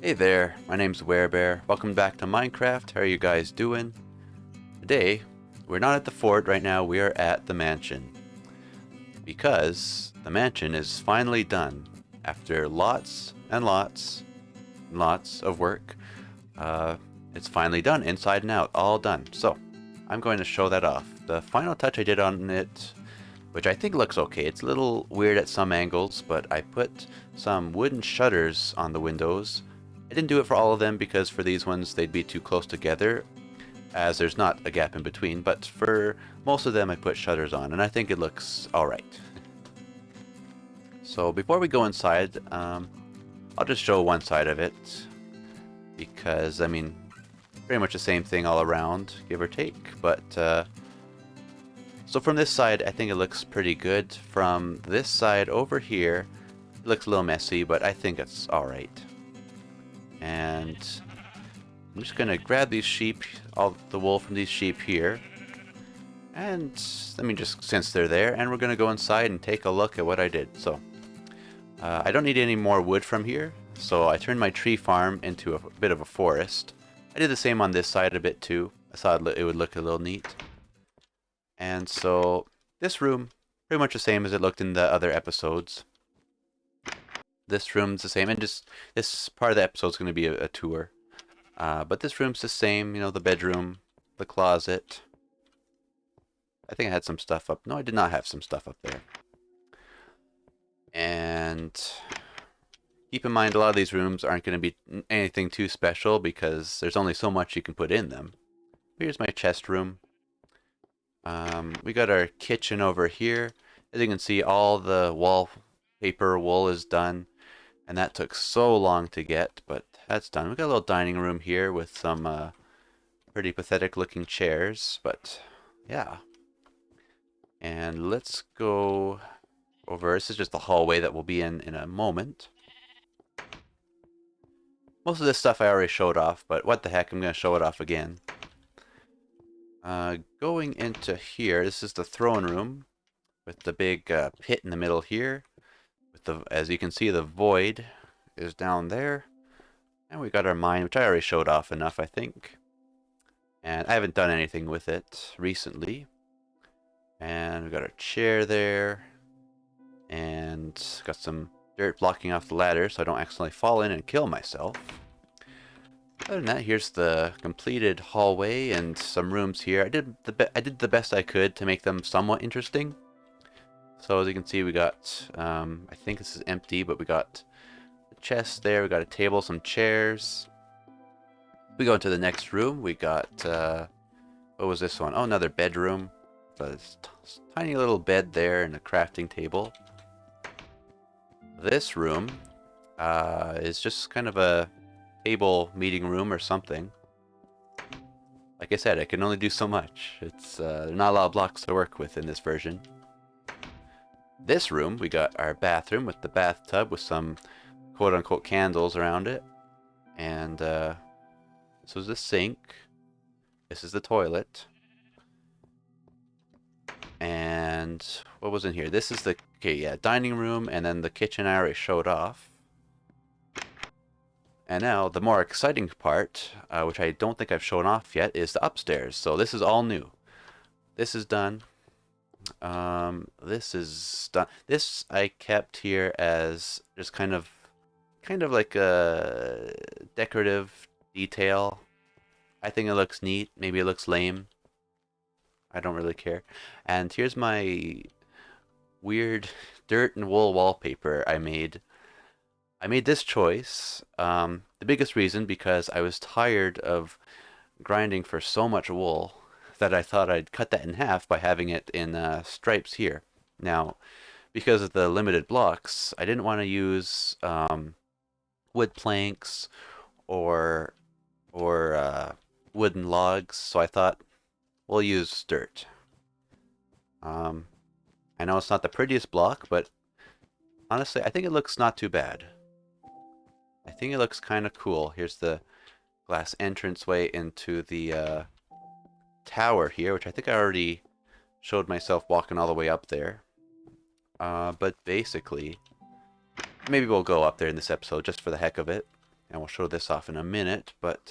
Hey there, my name's WereBear. Welcome back to Minecraft. How are you guys doing? Today, we're not at the fort right now, we are at the mansion. Because the mansion is finally done. After lots and lots and lots of work, it's finally done, inside and out, all done. So, I'm going to show that off. The final touch I did on it, which I think looks okay. It's a little weird at some angles, but I put some wooden shutters on the windows. I didn't do it for all of them because for these ones they'd be too close together as there's not a gap in between, but for most of them I put shutters on and I think it looks alright. So before we go inside, I'll just show one side of it because, I mean, pretty much the same thing all around, give or take, but so from this side I think it looks pretty good. From this side over here, it looks a little messy, but I think it's alright. And I'm just gonna grab these sheep, all the wool from these sheep here, and let me just, since they're there, and we're gonna go inside and take a look at what I did. So I don't need any more wood from here, so I turned my tree farm into a bit of a forest. I did the same on this side a bit too. I thought it would look a little neat. And so this room, pretty much the same as it looked in the other episodes. This room's the same, and just this part of the episode is going to be a tour. But this room's the same, you know, the bedroom, the closet. I think I had some stuff up. No, I did not have some stuff up there. And keep in mind, a lot of these rooms aren't going to be anything too special because there's only so much you can put in them. Here's my chest room. We got our kitchen over here. As you can see, all the wallpaper wool is done. And that took so long to get, but that's done. We got a little dining room here with some pretty pathetic looking chairs, but yeah. And let's go over. This is just the hallway that we'll be in a moment. Most of this stuff I already showed off, but what the heck, I'm going to show it off again. Going into here, this is the throne room with the big pit in the middle here. With the, as you can see, the void is down there. And we got our mine, which I already showed off enough, I think. And I haven't done anything with it recently. And we got our chair there. And got some dirt blocking off the ladder so I don't accidentally fall in and kill myself. Other than that, here's the completed hallway and some rooms here. I did the best I could to make them somewhat interesting. So as you can see, we got, I think this is empty, but we got a chest there, we got a table, some chairs. We go into the next room, we got, what was this one? Oh, another bedroom. This tiny little bed there and a crafting table. This room is just kind of a table meeting room or something. Like I said, I can only do so much. It's there's not a lot of blocks to work with in this version. This room, we got our bathroom with the bathtub with some quote-unquote candles around it. And this was the sink. This is the toilet. And what was in here? This is the, okay, yeah, dining room, and then the kitchen I already showed off. And now, the more exciting part, which I don't think I've shown off yet, is the upstairs. So this is all new. This is done. This is done. This I kept here as just kind of like a decorative detail. I think it looks neat. Maybe it looks lame. I don't really care. And here's my weird dirt and wool wallpaper I made. I made this choice, the biggest reason because I was tired of grinding for so much wool that I thought I'd cut that in half by having it in stripes here. Now, because of the limited blocks, I didn't want to use wood planks or wooden logs, so I thought we'll use dirt. I know it's not the prettiest block, but honestly, I think it looks not too bad. I think it looks kind of cool. Here's the glass entranceway into the tower here, which I think I already showed myself walking all the way up there. But basically, maybe we'll go up there in this episode just for the heck of it. and we'll show this off in a minute, but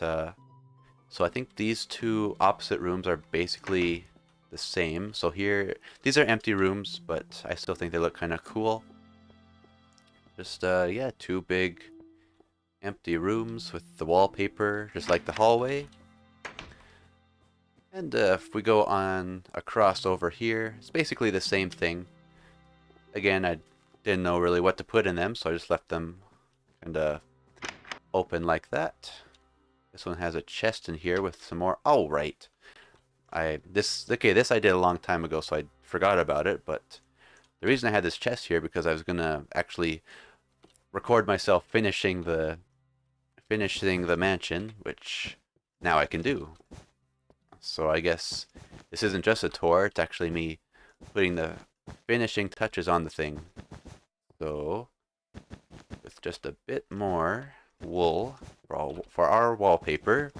so I think these two opposite rooms are basically the same. So here, these are empty rooms, but I still think they look kind of cool. Just, yeah, two big empty rooms with the wallpaper, just like the hallway. And if we go on across over here, it's basically the same thing. Again, I didn't know really what to put in them, so I just left them kind of open like that. This one has a chest in here with some more. Oh, right. This I did a long time ago, so I forgot about it. But the reason I had this chest here because I was gonna actually record myself finishing the mansion, which now I can do. So I guess this isn't just a tour; it's actually me putting the finishing touches on the thing. So with just a bit more wool for our wallpaper,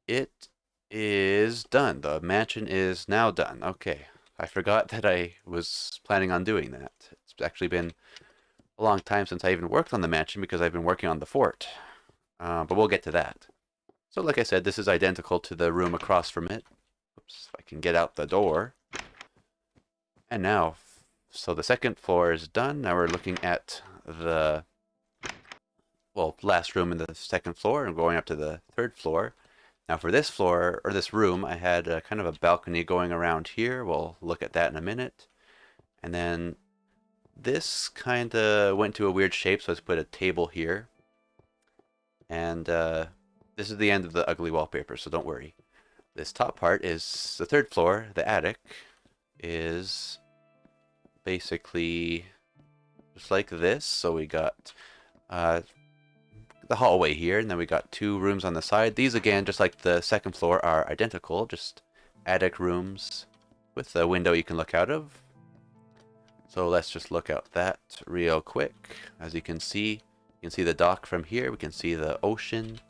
it is done. The mansion is now done. Okay. I forgot that I was planning on doing that. It's actually been a long time since I even worked on the mansion because I've been working on the fort. But we'll get to that. So like I said, this is identical to the room across from it. Oops, if I can get out the door. And now, so the second floor is done. Now we're looking at the, well, last room in the second floor and going up to the third floor. Now for this floor, or this room, I had kind of a balcony going around here. We'll look at that in a minute. And then this kind of went to a weird shape, so let's put a table here. And this is the end of the ugly wallpaper, so don't worry. This top part is the third floor. The attic is basically just like this. So we got the hallway here, and then we got two rooms on the side. These, again, just like the second floor, are identical, just attic rooms with a window you can look out of. So let's just look out that real quick. As you can see the dock from here. We can see the ocean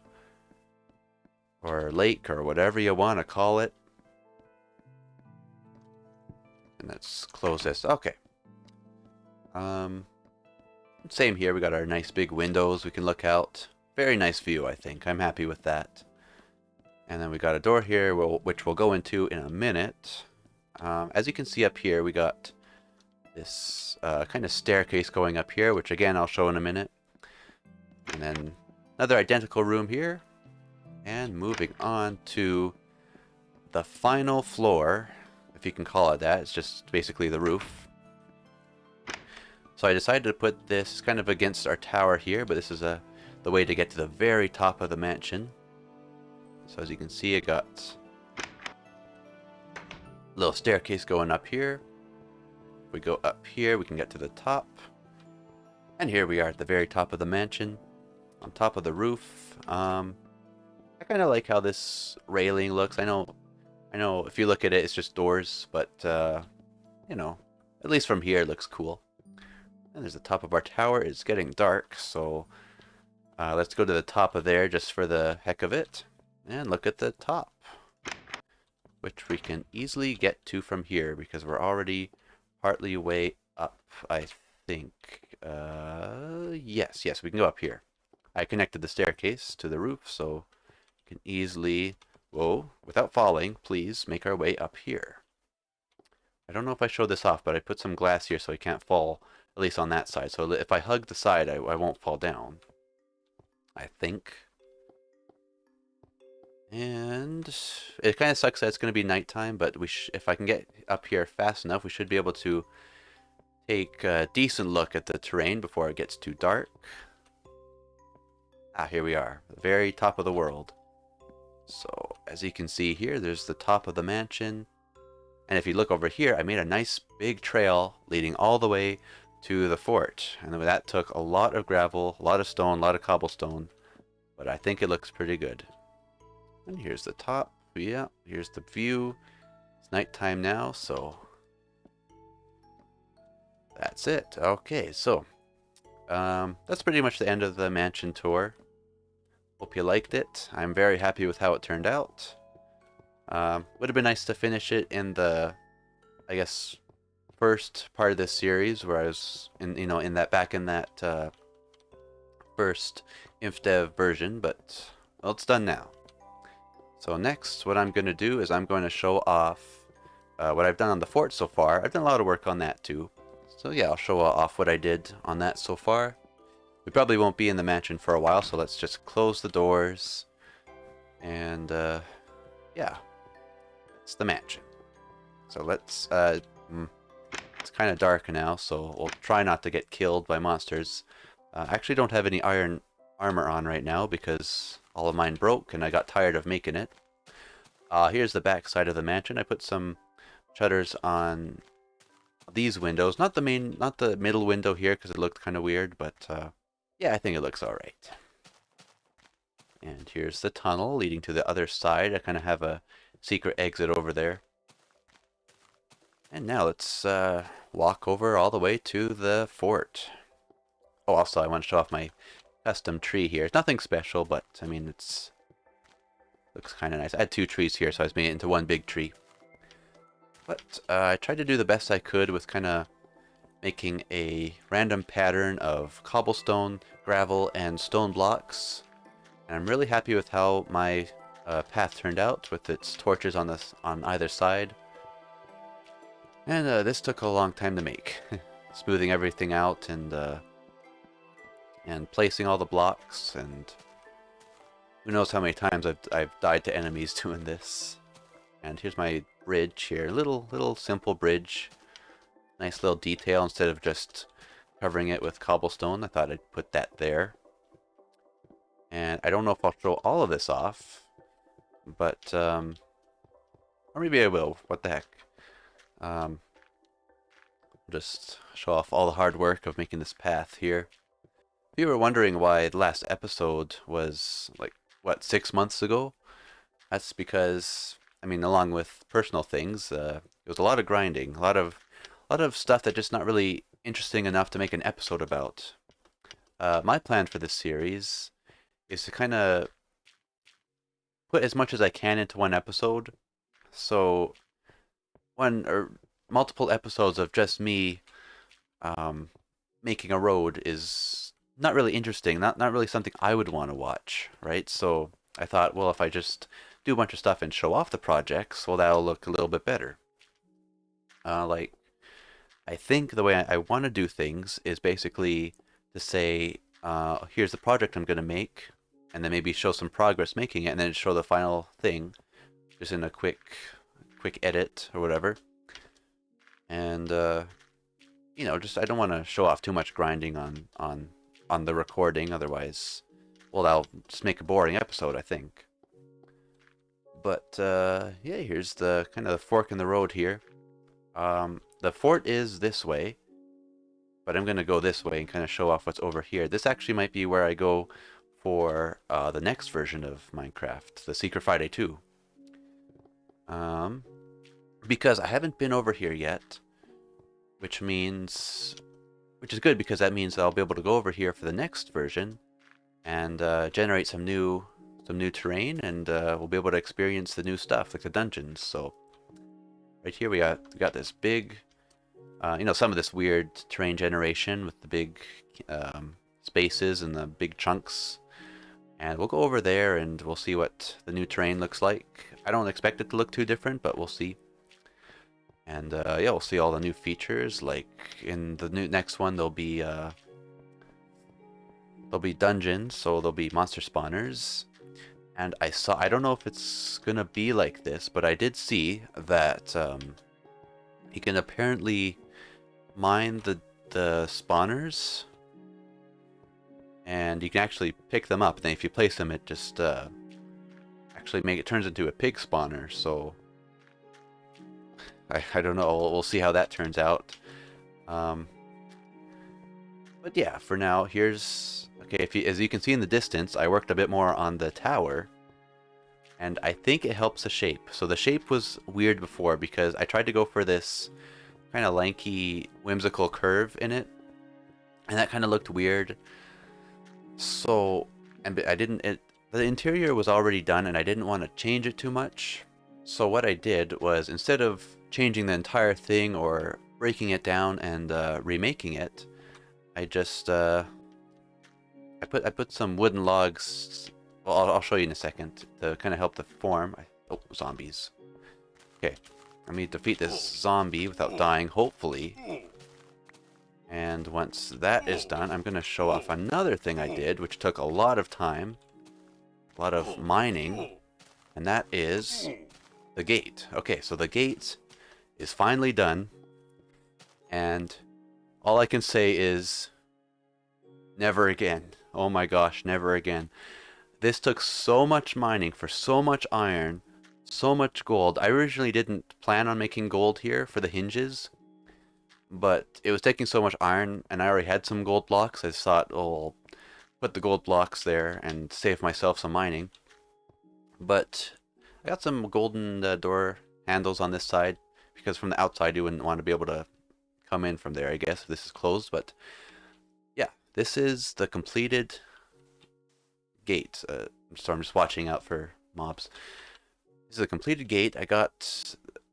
or lake or whatever you want to call it. And let's close this. Okay. Same here. We got our nice big windows we can look out. Very nice view, I think. I'm happy with that. And then we got a door here, which we'll go into in a minute. As you can see up here, we got this kind of staircase going up here, which again I'll show in a minute. And then another identical room here. And moving on to the final floor, if you can call it that. It's just basically the roof. So I decided to put this kind of against our tower here, but this is the way to get to the very top of the mansion. So as you can see, I got a little staircase going up here. If we go up here, we can get to the top. And here we are at the very top of the mansion, on top of the roof. I kind of like how this railing looks. I know if you look at it, it's just doors, but you know, at least from here it looks cool. And there's the top of our tower. It's getting dark, so let's go to the top of there just for the heck of it. And look at the top, which we can easily get to from here because we're already partly way up, I think. Yes, we can go up here. I connected the staircase to the roof, so we can easily, whoa, without falling, please make our way up here. I don't know if I showed this off, but I put some glass here so I can't fall, at least on that side. So if I hug the side, I won't fall down, I think. And it kind of sucks that it's going to be nighttime, but if I can get up here fast enough, we should be able to take a decent look at the terrain before it gets too dark. Ah, here we are, the very top of the world. So as you can see here, there's the top of the mansion. And if you look over here, I made a nice big trail leading all the way to the fort. And that took a lot of gravel, a lot of stone, a lot of cobblestone. But I think it looks pretty good. And here's the top. Yeah, here's the view. It's nighttime now, so that's it. Okay, so that's pretty much the end of the mansion tour. Hope you liked it. I'm very happy with how it turned out. Would have been nice to finish it in the, I guess, first part of this series where I was in that first first Infdev version, but well, it's done now. So next, what I'm going to do is I'm going to show off what I've done on the fort so far. I've done a lot of work on that too. So yeah, I'll show off what I did on that so far. We probably won't be in the mansion for a while, so let's just close the doors. And yeah, it's the mansion. So let's, it's kind of dark now, so we'll try not to get killed by monsters. I actually don't have any iron armor on right now because all of mine broke and I got tired of making it. Here's the back side of the mansion. I put some shutters on these windows, not the middle window here because it looked kind of weird, but yeah, I think it looks all right. And here's the tunnel leading to the other side. I kind of have a secret exit over there. And now let's walk over all the way to the fort. Oh, also I want to show off my custom tree here. It's nothing special, but I mean looks kind of nice. I had 2 trees here, so I just made it into one big tree. But I tried to do the best I could with kind of making a random pattern of cobblestone, gravel, and stone blocks. And I'm really happy with how my path turned out with its torches on either side. And this took a long time to make, smoothing everything out and placing all the blocks, and who knows how many times I've died to enemies doing this. And here's my bridge here, little simple bridge, nice little detail instead of just covering it with cobblestone. I thought I'd put that there. And I don't know if I'll show all of this off, but or maybe I will. What the heck? Just show off all the hard work of making this path here. If you were wondering why the last episode was like, what, 6 months ago? That's because, I mean, along with personal things, it was a lot of grinding, a lot of stuff that's just not really interesting enough to make an episode about. My plan for this series is to kind of put as much as I can into one episode. So one or multiple episodes of just me making a road is not really interesting, not really something I would want to watch, right? So I thought, well, if I just do a bunch of stuff and show off the projects, well, that'll look a little bit better. Like, I think the way I want to do things is basically to say, here's the project I'm going to make, and then maybe show some progress making it, and then show the final thing, just in a quick edit or whatever. And you know, just I don't want to show off too much grinding on the recording, otherwise, well, that'll just make a boring episode, I think. But yeah, here's the kind of the fork in the road here. The fort is this way, but I'm gonna go this way and kind of show off what's over here. This actually might be where I go for the next version of Minecraft, the Secret Friday 2. Because I haven't been over here yet, which is good because that means I'll be able to go over here for the next version and generate some new terrain, and we'll be able to experience the new stuff like the dungeons. So right here we got this big, you know, some of this weird terrain generation with the big spaces and the big chunks. And we'll go over there and we'll see what the new terrain looks like. I don't expect it to look too different, but we'll see. And yeah, we'll see all the new features. Like in the next one, there'll be dungeons, so there'll be monster spawners. And I don't know if it's gonna be like this, but I did see that you can apparently mine the spawners, and you can actually pick them up. And then if you place them, it just actually turns into a pig spawner. So I don't know. We'll see how that turns out. But yeah, for now, here's okay. As you can see in the distance, I worked a bit more on the tower, and I think it helps the shape. So the shape was weird before because I tried to go for this kind of lanky, whimsical curve in it, and that kind of looked weird. So, and I didn't. The interior was already done, and I didn't want to change it too much. So what I did was, instead of changing the entire thing or breaking it down and remaking it, I just I put some wooden logs. Well, I'll show you in a second to kind of help the form. Oh, zombies. Okay, let me defeat this zombie without dying, hopefully. And once that is done, I'm going to show off another thing I did, which took a lot of time, a lot of mining, and that is the gate. Okay, so the gate is finally done, and all I can say is never again. Oh my gosh, never again. This took so much mining for so much iron, so much gold. I originally didn't plan on making gold here for the hinges, but it was taking so much iron, and I already had some gold blocks. I just thought, oh, I'll put the gold blocks there and save myself some mining. But I got some golden door handles on this side, because from the outside you wouldn't want to be able to come in from there, I guess, if this is closed. But yeah, this is the completed gate. So I'm just watching out for mobs. This is a completed gate.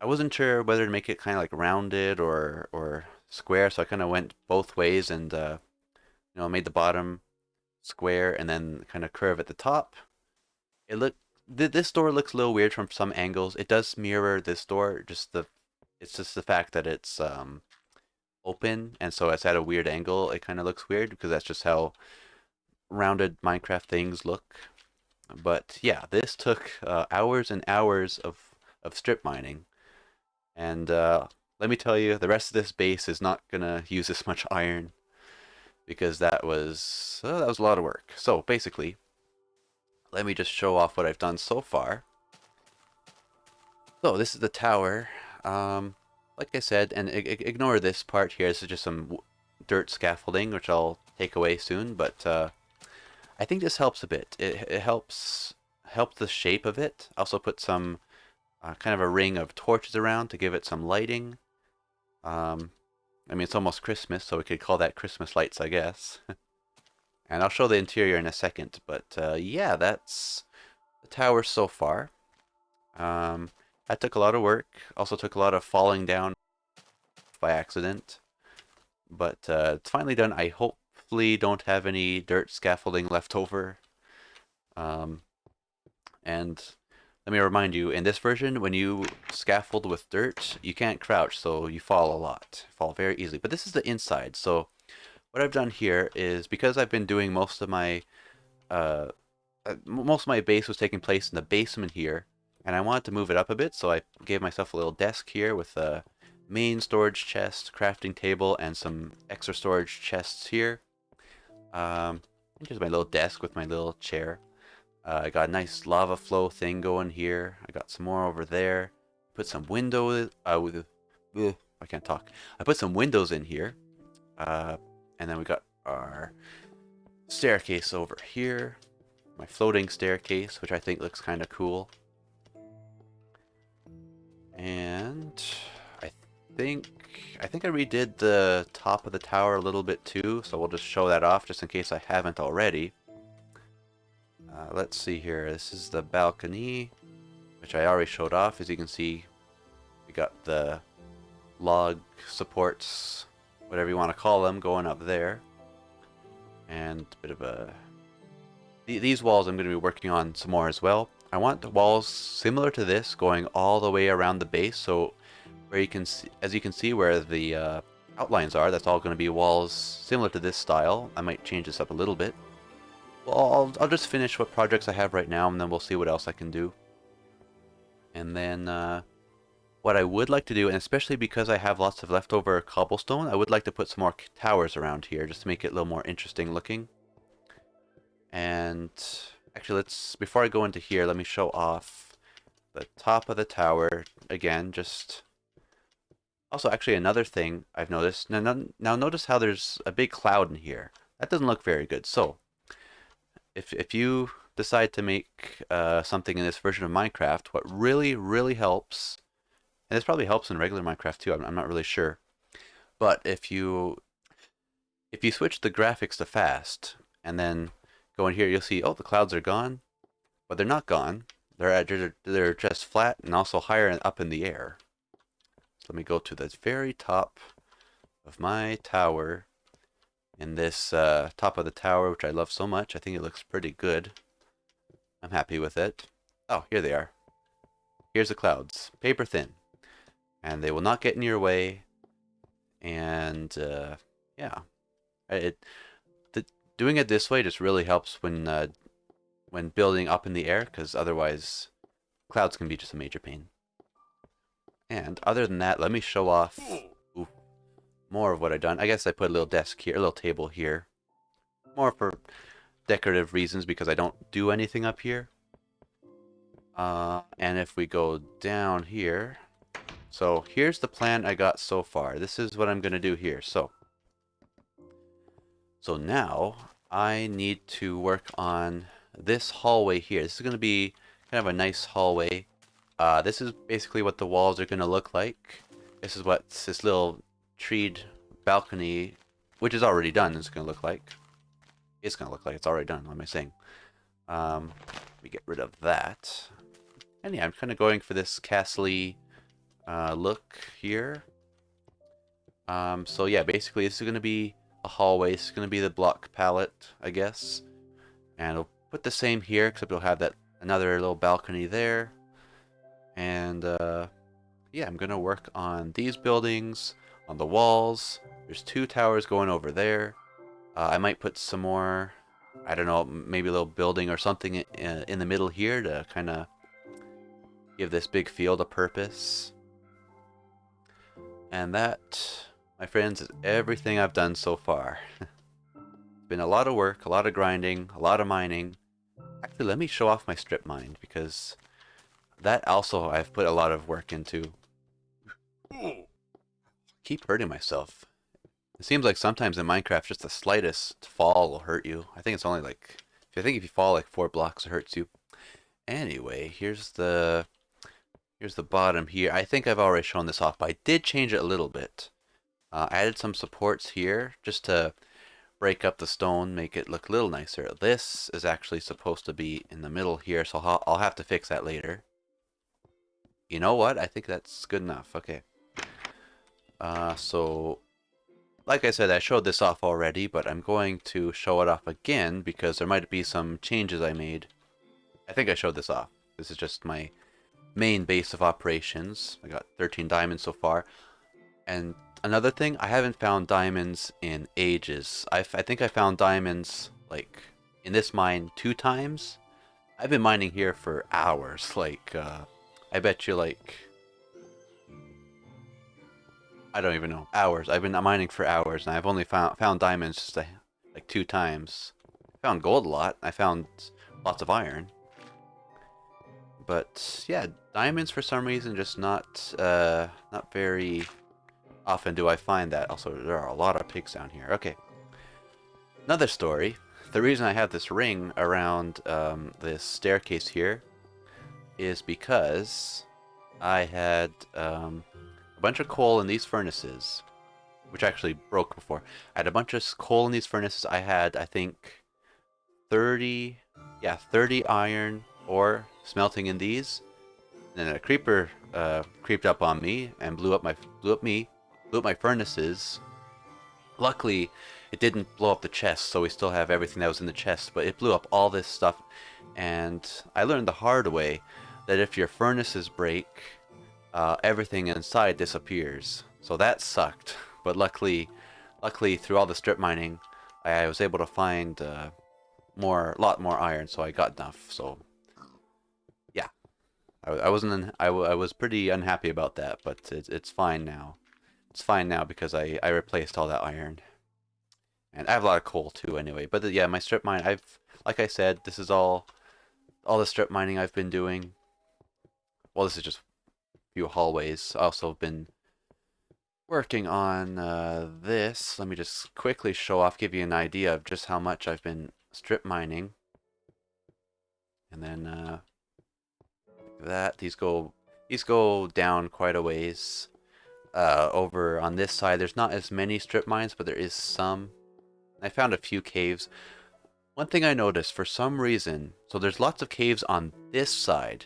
I wasn't sure whether to make it kind of like rounded or square, so I kind of went both ways and made the bottom square and then kind of curve at the top. This door looks a little weird from some angles. It does mirror this door, it's just the fact that it's open, and so it's at a weird angle. It kind of looks weird because that's just how rounded Minecraft things look. But yeah, this took hours and hours of strip mining. And let me tell you, the rest of this base is not going to use this much iron because that was a lot of work. So basically, let me just show off what I've done so far. So this is the tower. Like I said, and ignore this part here. This is just some dirt scaffolding, which I'll take away soon. But I think this helps a bit. It helps the shape of it. I also put some kind of a ring of torches around to give it some lighting. I mean, it's almost Christmas, so we could call that Christmas lights, I guess. And I'll show the interior in a second. But yeah, that's the tower so far. That took a lot of work. Also took a lot of falling down by accident. But it's finally done. I hopefully don't have any dirt scaffolding left over. And let me remind you, in this version, when you scaffold with dirt, you can't crouch, so you fall a lot. Fall very easily. But this is the inside. So what I've done here is, because I've been doing most of my base was taking place in the basement here, and I wanted to move it up a bit, so I gave myself a little desk here with a main storage chest, crafting table, and some extra storage chests here. Here's my little desk with my little chair. I got a nice lava flow thing going here. I got some more over there. Put some windows. I can't talk. I put some windows in here. And then we got our staircase over here. My floating staircase, which I think looks kind of cool. And I think I redid the top of the tower a little bit too, so we'll just show that off just in case I haven't already. Let's see here. This is the balcony, which I already showed off. As you can see, we got the log supports, whatever you want to call them, going up there. And a bit of a... These walls I'm going to be working on some more as well. I want the walls similar to this going all the way around the base, so where you can see, as you can see where the outlines are, that's all going to be walls similar to this style. I might change this up a little bit. Well, I'll just finish what projects I have right now, and then we'll see what else I can do. And then what I would like to do, and especially because I have lots of leftover cobblestone, I would like to put some more towers around here just to make it a little more interesting looking. And actually, before I go into here, let me show off the top of the tower again. Just also, actually, another thing I've noticed. Now notice how there's a big cloud in here. That doesn't look very good. So if you decide to make something in this version of Minecraft, what really helps, and this probably helps in regular Minecraft too, I'm not really sure, but if you switch the graphics to fast and then go in here, you'll see, oh, the clouds are gone, but they're not gone. They're just flat and also higher and up in the air. So let me go to the very top of my tower in this top of the tower, which I love so much. I think it looks pretty good. I'm happy with it. Oh, here they are. Here's the clouds, paper thin, and they will not get in your way. And yeah, it doing it this way just really helps when building up in the air, because otherwise clouds can be just a major pain. And other than that, let me show off more of what I've done. I guess I put a little desk here, a little table here, more for decorative reasons because I don't do anything up here. And if we go down here, so here's the plan I got so far. This is what I'm going to do here. So now I need to work on this hallway here. This is going to be kind of a nice hallway. This is basically what the walls are going to look like. This is what this little treed balcony, which is already done, is going to look like. It's going to look like it's already done. What am I saying? Let me get rid of that. And yeah, I'm kind of going for this castle-y look here. So yeah, basically this is going to be a hallway. This is going to be the block palette, I guess. And I'll put the same here, except we'll have that another little balcony there. And yeah, I'm going to work on these buildings, on the walls. There's 2 towers going over there. I might put some more, I don't know, maybe a little building or something in the middle here to kind of give this big field a purpose. And that, my friends, is everything I've done so far. It's been a lot of work, a lot of grinding, a lot of mining. Actually, let me show off my strip mine, because that also I've put a lot of work into. Keep hurting myself. It seems like sometimes in Minecraft, just the slightest fall will hurt you. I think it's only like, if you fall like 4 blocks, it hurts you. Anyway, here's the bottom here. I think I've already shown this off, but I did change it a little bit. I added some supports here just to break up the stone, make it look a little nicer. This is actually supposed to be in the middle here, so I'll have to fix that later. You know what? I think that's good enough. Okay. So, like I said, I showed this off already, but I'm going to show it off again because there might be some changes I made. I think I showed this off. This is just my main base of operations. I got 13 diamonds so far. And another thing, I haven't found diamonds in ages. I think I found diamonds, like, in this mine 2 times. I've been mining here for hours. Like, I bet you, like, I don't even know, hours. I've been mining for hours, and I've only found diamonds just like 2 times. I found gold a lot. I found lots of iron. But yeah, diamonds for some reason just not very often do I find that. Also, there are a lot of pigs down here. Okay. Another story. The reason I have this ring around this staircase here is because I had a bunch of coal in these furnaces, which actually broke before. I had a bunch of coal in these furnaces. I had, I think, 30 iron ore smelting in these. And then a creeper creeped up on me and blew up my furnaces. Luckily, it didn't blow up the chest, so we still have everything that was in the chest, but it blew up all this stuff. And I learned the hard way that if your furnaces break, everything inside disappears. So that sucked. But luckily through all the strip mining, I was able to find a lot more iron, so I got enough. So yeah, I was pretty unhappy about that, but it's fine now. It's fine now because I replaced all that iron, and I have a lot of coal too. Anyway, but yeah, my strip mine. Like I said, this is all the strip mining I've been doing. Well, this is just few hallways. I also been working on this. Let me just quickly show off, give you an idea of just how much I've been strip mining. And then like that, these go down quite a ways. Over on this side, there's not as many strip mines, but there is some. I found a few caves. One thing I noticed, for some reason, so there's lots of caves on this side.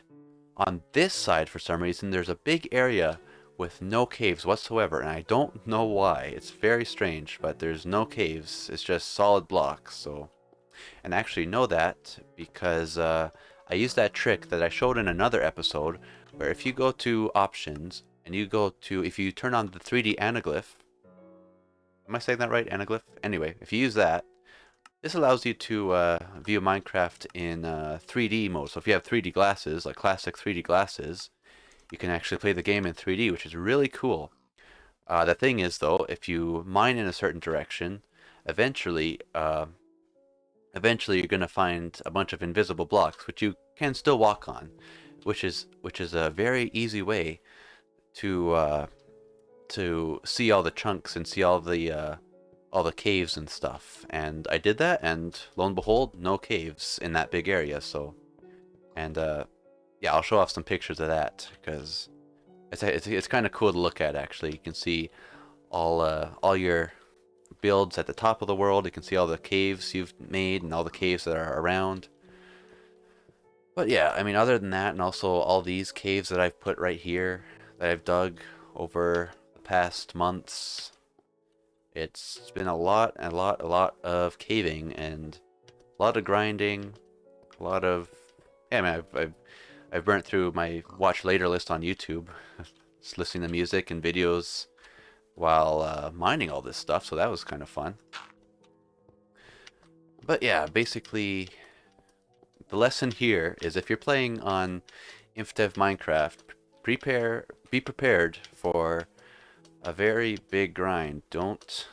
On this side, for some reason, there's a big area with no caves whatsoever, and I don't know why. It's very strange, but there's no caves. It's just solid blocks. So, and I actually know that because I used that trick that I showed in another episode, where if you go to options and you go to, if you turn on the 3D anaglyph, am I saying that right? Anaglyph? Anyway, if you use that, this allows you to view Minecraft in 3D mode. So if you have 3D glasses, like classic 3D glasses, you can actually play the game in 3D, which is really cool. The thing is, though, if you mine in a certain direction, eventually, eventually you're going to find a bunch of invisible blocks, which you can still walk on, which is a very easy way to see all the chunks and see all the caves and stuff. And I did that, and lo and behold, no caves in that big area. So, and yeah, I'll show off some pictures of that because it's kind of cool to look at. Actually, you can see all your builds at the top of the world. You can see all the caves you've made and all the caves that are around. But yeah, I mean, other than that, and also all these caves that I've put right here that I've dug over the past months, it's been a lot of caving and a lot of grinding, a lot of, yeah, I mean, I've burnt through my watch later list on YouTube, just listening to music and videos while mining all this stuff, so that was kind of fun. But yeah, basically, the lesson here is if you're playing on Infdev Minecraft, be prepared for a very big grind. Don't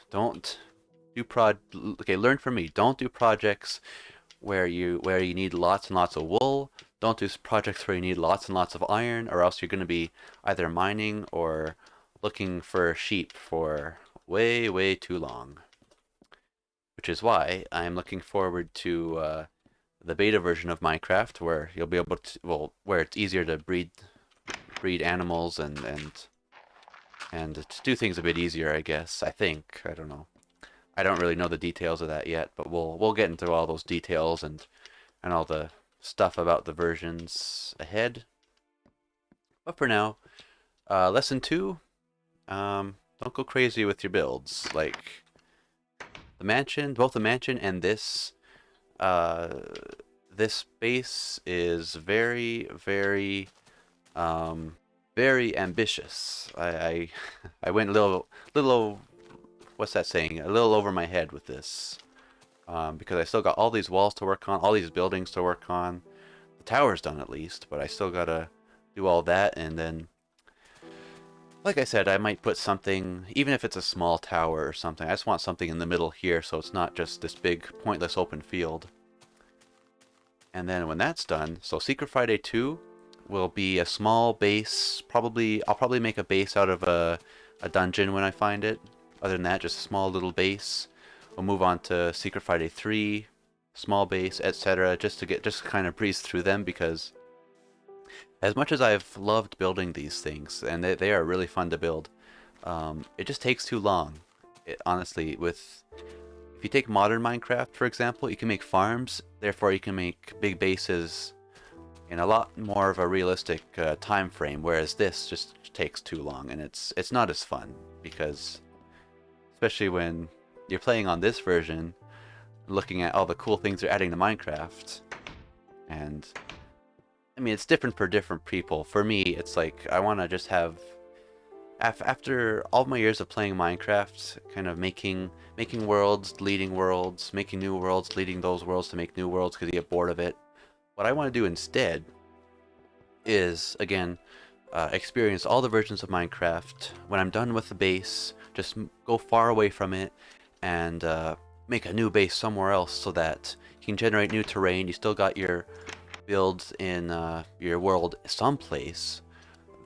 do okay, learn from me. Don't do projects where you need lots and lots of wool. Don't do projects where you need lots and lots of iron, or else you're going to be either mining or looking for sheep for way too long. Which is why I'm looking forward to the beta version of Minecraft, where you'll be able to, well, where it's easier to breed animals and to do things a bit easier, I guess. I think. I don't know. I don't really know the details of that yet, but we'll get into all those details and all the stuff about the versions ahead. But for now, lesson 2, don't go crazy with your builds. Like the mansion, both the mansion and uh, this base is very ambitious. I went a little, what's that saying? A little over my head with this, because I still got all these walls to work on, all these buildings to work on. The tower's done at least, but I still gotta do all that, and then, like I said, I might put something, even if it's a small tower or something. I just want something in the middle here, so it's not just this big pointless open field. And then when that's done, so Secret Friday 2 will be a small base. I'll probably make a base out of a dungeon when I find it. Other than that, just a small little base. We'll move on to Secret Friday 3, small base, etc. Just to kind of breeze through them, because as much as I've loved building these things, and they are really fun to build, it just takes too long. Honestly, if you take modern Minecraft, for example, you can make farms, therefore you can make big bases in a lot more of a realistic time frame, whereas this just takes too long, and it's not as fun, because especially when you're playing on this version, looking at all the cool things they're adding to Minecraft, and I mean, it's different for different people. For me, it's like I want to just have, after all my years of playing Minecraft, kind of making worlds, deleting worlds, making new worlds, deleting those worlds to make new worlds because you get bored of it. What I want to do instead is, again, experience all the versions of Minecraft. When I'm done with the base, just go far away from it and make a new base somewhere else so that you can generate new terrain. You still got your builds in your world someplace.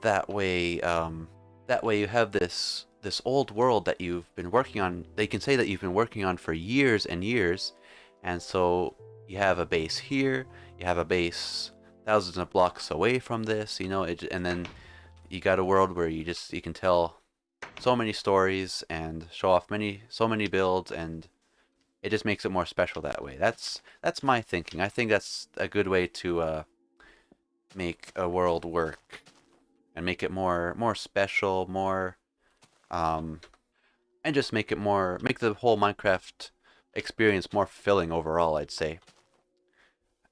That way you have this old world that you've been working on. They can say that you've been working on for years and years, and so you have a base here. You have a base thousands of blocks away from this, you know, and then you got a world where you can tell so many stories and show off so many builds, and it just makes it more special that way. That's my thinking. I think that's a good way to make a world work. and make it more special, more and just make the whole Minecraft experience more fulfilling overall, I'd say.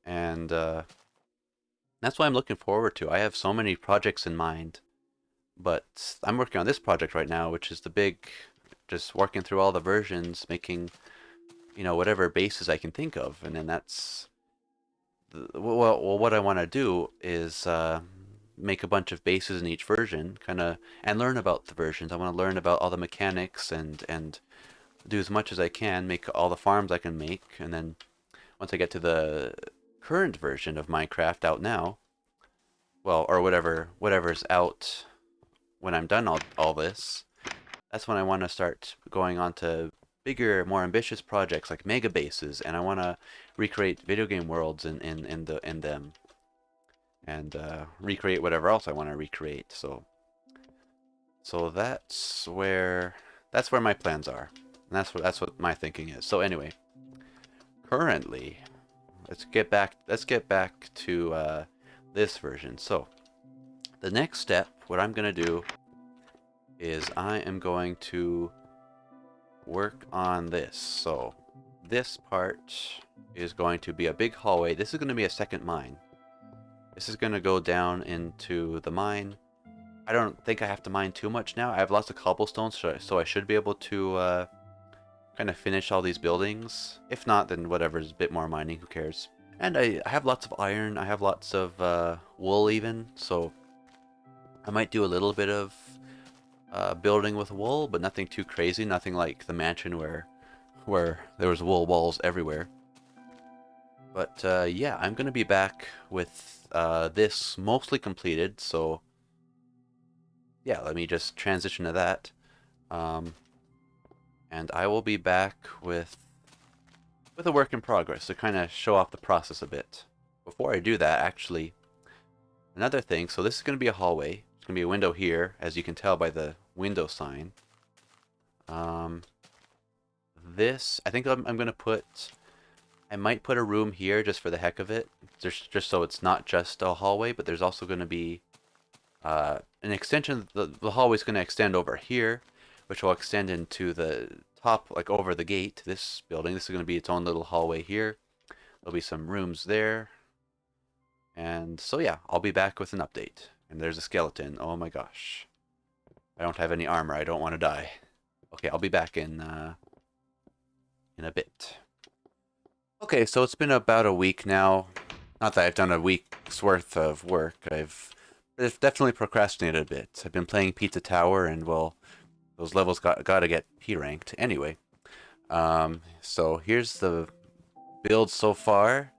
And that's what I'm looking forward to. I have so many projects in mind, but I'm working on this project right now, which is the big, just working through all the versions, making, whatever bases I can think of, and then that's well, what I want to do is make a bunch of bases in each version, kind of, and learn about the versions. I want to learn about all the mechanics and do as much as I can, make all the farms I can make, and then once I get to the current version of Minecraft out now, well, or whatever's out when I'm done all this, that's when I want to start going on to bigger, more ambitious projects like mega bases, and I want to recreate video game worlds in them, and recreate whatever else I want to recreate. So that's where my plans are, and that's what my thinking is. So anyway, currently, let's get back to this version. So the next step, what I'm gonna do is I am going to work on this. So this part is going to be a big hallway. This is going to be a second mine. This is going to go down into the mine. I don't think I have to mine too much now. I have lots of cobblestone, so I should be able to kind of finish all these buildings. If not, then whatever's a bit more mining, who cares? And I have lots of iron. I have lots of wool even, so I might do a little bit of building with wool, but nothing too crazy. Nothing like the mansion where there was wool walls everywhere. But yeah, I'm gonna be back with this mostly completed. So yeah, let me just transition to that, and I will be back with a work in progress to kind of show off the process a bit. Before I do that, actually, another thing. So this is gonna be a hallway. It's gonna be a window here, as you can tell by the window sign. This, I think I'm gonna put, I might put a room here just for the heck of it, just so it's not just a hallway, but there's also gonna be an extension. The hallway's gonna extend over here, which will extend into the top, like over the gate to this building. This is gonna be its own little hallway here. There'll be some rooms there. And so yeah, I'll be back with an update. And there's a skeleton. Oh my gosh. I don't have any armor. I don't want to die. Okay, I'll be back in a bit. Okay, so it's been about a week now. Not that I've done a week's worth of work. I've definitely procrastinated a bit. I've been playing Pizza Tower, and well, those levels gotta get P ranked anyway. So here's the build so far.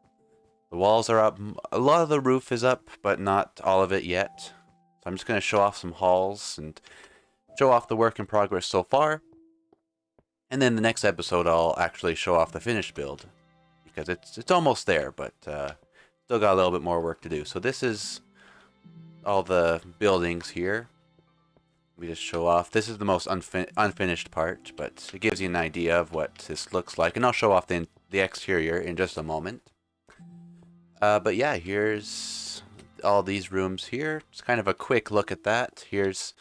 The walls are up. A lot of the roof is up, but not all of it yet. So I'm just gonna show off some halls and show off the work in progress so far. And then the next episode, I'll actually show off the finished build, because it's almost there, but still got a little bit more work to do. So this is all the buildings here. We just show off. This is the most unfinished part, but it gives you an idea of what this looks like. And I'll show off the exterior in just a moment. But yeah, here's all these rooms here. It's kind of a quick look at that. Here's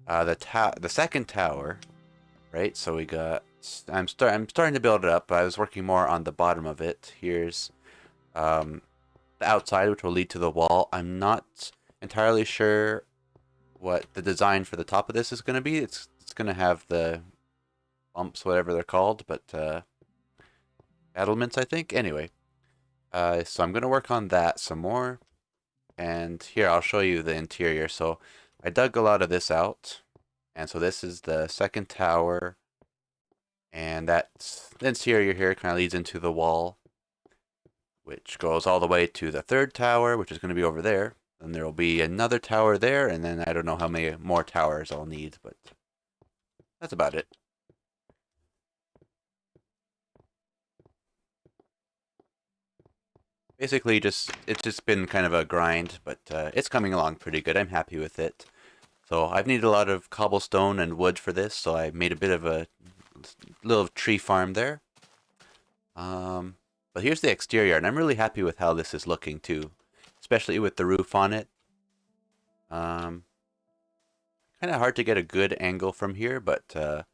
the second tower, right? So we got. I'm starting to build it up. I was working more on the bottom of it. Here's the outside, which will lead to the wall. I'm not entirely sure what the design for the top of this is going to be. It's going to have the bumps, whatever they're called, but battlements, I think. Anyway, so I'm going to work on that some more. And here, I'll show you the interior. So I dug a lot of this out. And so this is the second tower. And that's the interior here kind of leads into the wall, which goes all the way to the third tower, which is going to be over there. And there will be another tower there, and then I don't know how many more towers I'll need, but that's about it. Basically, it's just been kind of a grind, but it's coming along pretty good. I'm happy with it. So I've needed a lot of cobblestone and wood for this, so I made a bit of a little tree farm there. But here's the exterior, and I'm really happy with how this is looking too, especially with the roof on it. kind of hard to get a good angle from here, but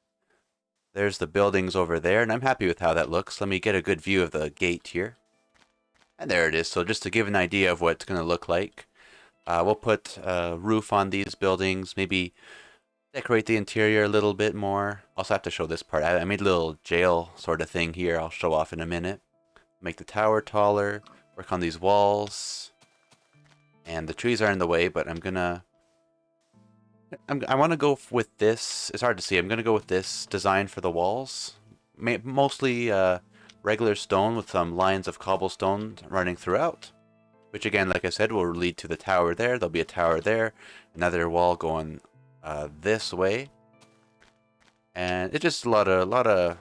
there's the buildings over there, and I'm happy with how that looks. Let me get a good view of the gate here. And there it is. So just to give an idea of what it's going to look like, we'll put a roof on these buildings, maybe decorate the interior a little bit more. Also have to show this part. I made a little jail sort of thing here. I'll show off in a minute. Make the tower taller, work on these walls. And the trees are in the way, but I want to go with this. It's hard to see. I'm going to go with this design for the walls. Mostly regular stone with some lines of cobblestone running throughout. Which again, like I said, will lead to the tower there. There'll be a tower there. Another wall going this way. And it's just a lot of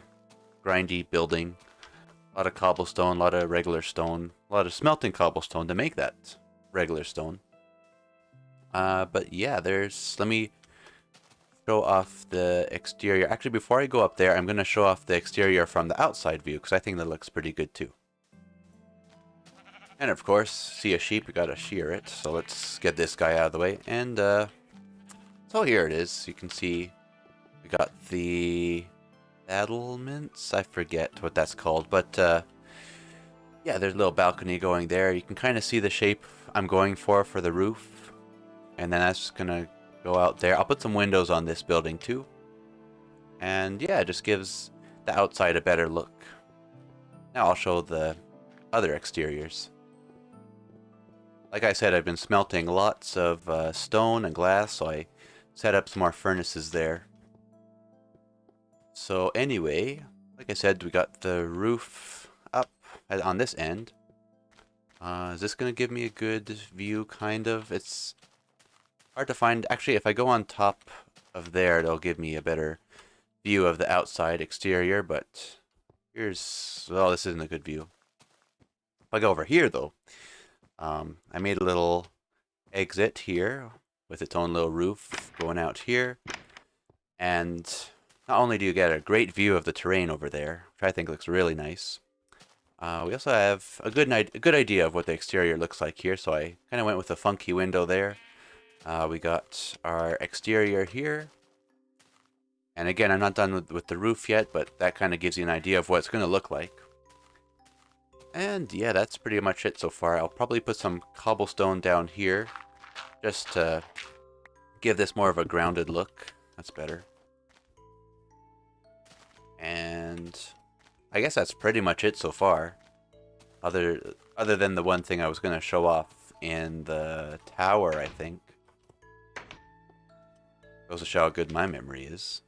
grindy building. A lot of cobblestone, a lot of regular stone. A lot of smelting cobblestone to make that regular stone. But yeah, let me show off the exterior. Actually, before I go up there, I'm going to show off the exterior from the outside view, because I think that looks pretty good too. And of course, see a sheep, you gotta shear it. So let's get this guy out of the way. And so here it is. You can see we got the battlements. I forget what that's called, but yeah, there's a little balcony going there. You can kind of see the shape I'm going for the roof. And then that's gonna go out there. I'll put some windows on this building too. And yeah, it just gives the outside a better look. Now I'll show the other exteriors. Like I said, I've been smelting lots of stone and glass, so I set up some more furnaces there. So anyway, like I said, we got the roof up on this end. Is this going to give me a good view, kind of? It's hard to find. Actually, if I go on top of there, it'll give me a better view of the outside exterior, but here's... well, this isn't a good view. If I go over here, though, I made a little exit here with its own little roof going out here. And not only do you get a great view of the terrain over there, which I think looks really nice, we also have a good idea of what the exterior looks like here. So I kind of went with a funky window there. We got our exterior here. And again, I'm not done with the roof yet, but that kind of gives you an idea of what it's going to look like. And yeah, that's pretty much it so far. I'll probably put some cobblestone down here just to give this more of a grounded look. That's better. And I guess that's pretty much it so far. Other than the one thing I was going to show off in the tower, I think. Goes to show how good my memory is.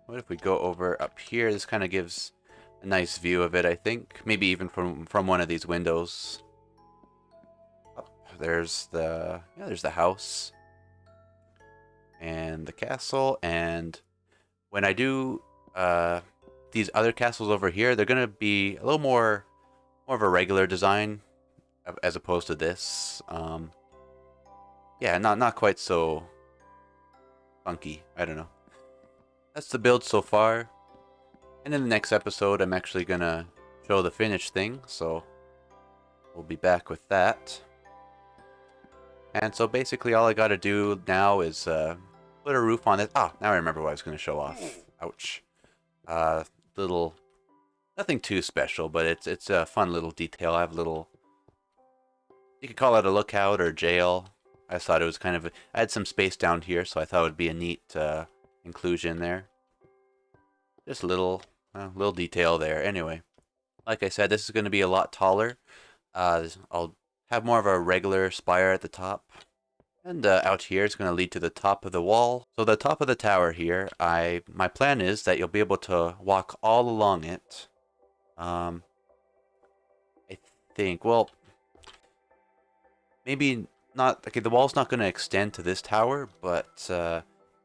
What if we go over up here? This kind of gives a nice view of it, I think. Maybe even from one of these windows. Oh, there's the house and the castle. And when I do these other castles over here, they're gonna be a little more of a regular design as opposed to this. Yeah, not quite so funky. I don't know. That's the build so far. And in the next episode, I'm actually going to show the finished thing, so we'll be back with that. And so basically all I got to do now is put a roof on it. Ah, now I remember what I was going to show off. Ouch. Little, nothing too special, but it's a fun little detail. I have a little, you could call it a lookout or jail. I just thought it was kind of, I had some space down here, so I thought it would be a neat inclusion there. Just a little detail there. Anyway, like I said, this is going to be a lot taller. I'll have more of a regular spire at the top. And out here is going to lead to the top of the wall. So the top of the tower here, my plan is that you'll be able to walk all along it. I think, well, maybe not, okay, the wall's not going to extend to this tower, but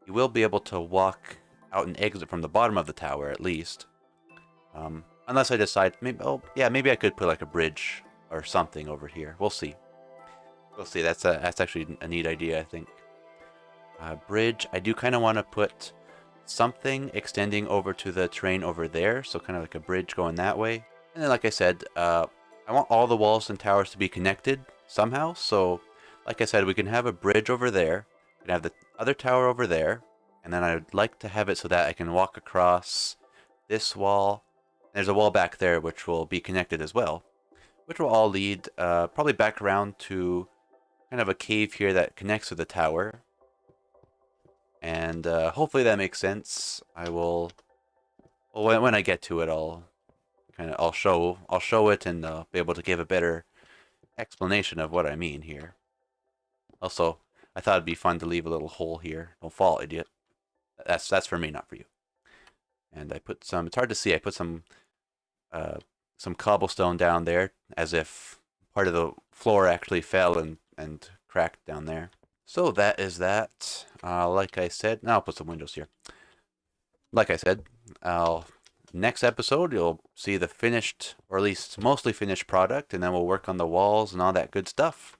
you will be able to walk out and exit from the bottom of the tower at least. Unless I decide, maybe, oh yeah, maybe I could put like a bridge or something over here. We'll see. We'll see. That's actually a neat idea, I think. Bridge. I do kind of want to put something extending over to the terrain over there, so kind of like a bridge going that way. And then, like I said, I want all the walls and towers to be connected somehow. So, like I said, we can have a bridge over there. We can have other tower over there, and then I'd like to have it so that I can walk across this wall. There's a wall back there which will be connected as well, which will all lead probably back around to kind of a cave here that connects with the tower. And hopefully that makes sense. I will, well, when I get to it, I'll show it and be able to give a better explanation of what I mean here. Also, I thought it'd be fun to leave a little hole here. Don't fall, idiot. That's for me, not for you. And I put some. It's hard to see. I put some cobblestone down there, as if part of the floor actually fell and cracked down there. So that is that. Like I said, now I'll put some windows here. Like I said, next episode you'll see the finished, or at least mostly finished product, and then we'll work on the walls and all that good stuff.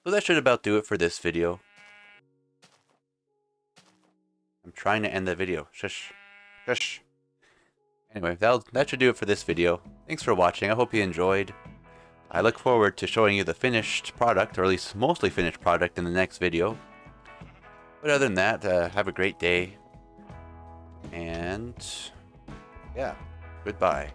So that should about do it for this video. I'm trying to end the video. Shush. Shush. Anyway, that should do it for this video. Thanks for watching. I hope you enjoyed. I look forward to showing you the finished product, or at least mostly finished product, in the next video. But other than that, have a great day. And yeah, goodbye.